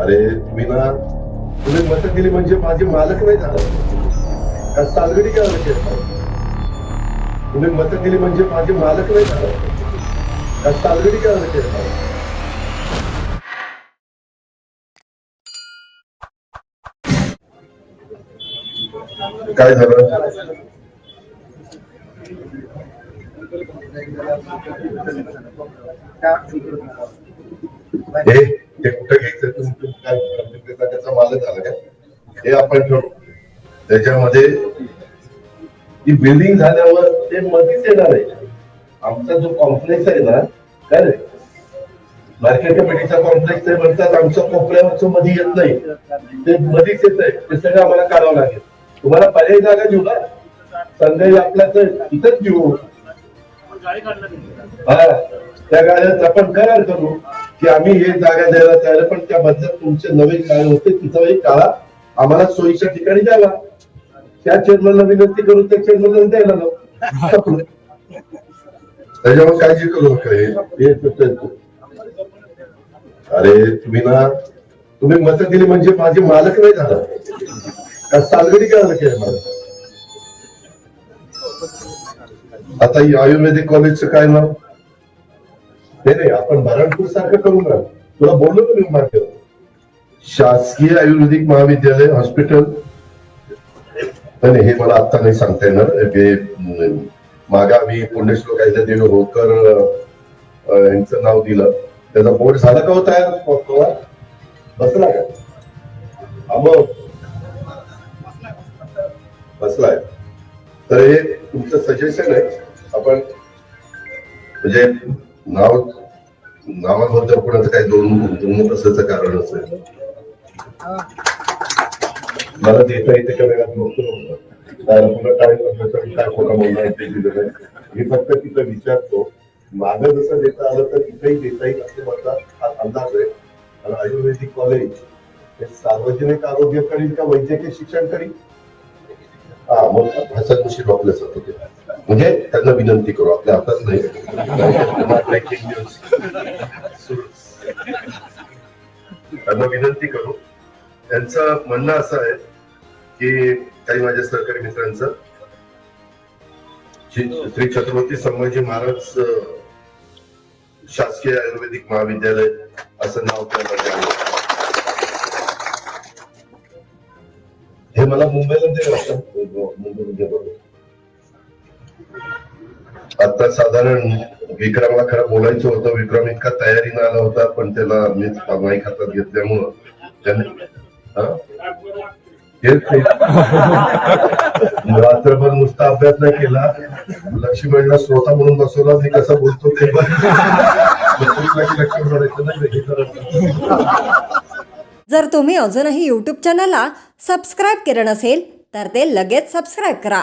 अरे तुम्ही मतं दिली म्हणजे माझे मालक नाही झाला का सालगडी काय तुम्ही मतं दिली म्हणजे माझे मालक नाही झाला का सालगडी काय काय झालं? हे ते कुठं घ्यायचं तुम्ही काय त्याचा मालक झाला का हे आपण ठरवू. त्याच्यामध्ये ती बिल्डिंग झाल्यावर ते मध्येच येणार आहे. आमचा जो कॉम्प्लेक्स आहे ना काय रे मार्केट कमिटीचा कॉम्प्लेक्स आहे म्हणतात आमच्या कोपऱ्यावरचं मध्ये येत नाही ते मध्येच येत आहे ते सगळं आम्हाला काढावं लागेल. तुम्हाला पर्यायी जागा घेऊ ना संध्याकाळी आपल्या इथंच घेऊ. हा त्या गाड्यात आपण करार करू की आम्ही हे जागा द्यायला तयार पण त्या बदल्यात तुमचे नवे काय होते तिथं एक काळा आम्हाला सोयीच्या ठिकाणी द्यावा. त्या चेअरमनला विनंती करून त्या चेअरमनला द्यायला लावू. त्याच्यावर काळजी करू नका. अरे तुम्ही मतं दिली म्हणजे माझे मालक नाही झाला का सालगडी काय केलं मला. आता आयुर्वेदिक कॉलेजचं काय नाव नाही आपण बऱ्हाणपूर सारखं करू ना. तुला बोललो का मी मागे शासकीय आयुर्वेदिक महाविद्यालय हॉस्पिटल नाही हे मला आता नाही सांगता येणार. मागा मी पुण्यश्लोक देव होकर यांचं नाव दिलं त्याचा बोर्ड झाला का हो तयार बसला का मग बसलाय. तर हे तुमचं सजेशन आहे. आपण म्हणजे नावाबद्दल कोणाचं काही दोन असायचं कारण असेल मला देता येते का पुन्हा काय काय खोटा बोलणार ते दिलं नाही. मी फक्त तिथं विचारतो मागं जसं देता आलं तर इथेही देता येईल असे माझा हा अंदाज आहे. आणि आयुर्वेदिक कॉलेज हे सार्वजनिक आरोग्य करील का वैद्यकीय शिक्षण करील. हा मग हसतमुशीर आपल्याच होते म्हणजे त्यांना विनंती करू आपल्या हातात नाही. त्यांना विनंती करू. त्यांचं म्हणणं असं आहे की काही माझ्या सहकारी मित्रांचं श्री छत्रपती संभाजी महाराज शासकीय आयुर्वेदिक महाविद्यालय असं नाव त्याला हे मला मुंबईला ते मुंबईमध्ये आता साधारण विक्रमला खरं बोलायचं होतं. विक्रम इतका तयारीनं आला होता पण त्याला मी माईक हातात घेतल्यामुळं त्याने रात्रभर नुसता अभ्यास नाही केला. लक्ष्मीबाईला श्रोता म्हणून बसवला मी कसं बोलतो ते जर तुम्ही अजूनही YouTube चॅनलला सबस्क्राईब केलं नसेल तर ते लगेच सबस्क्राईब करा.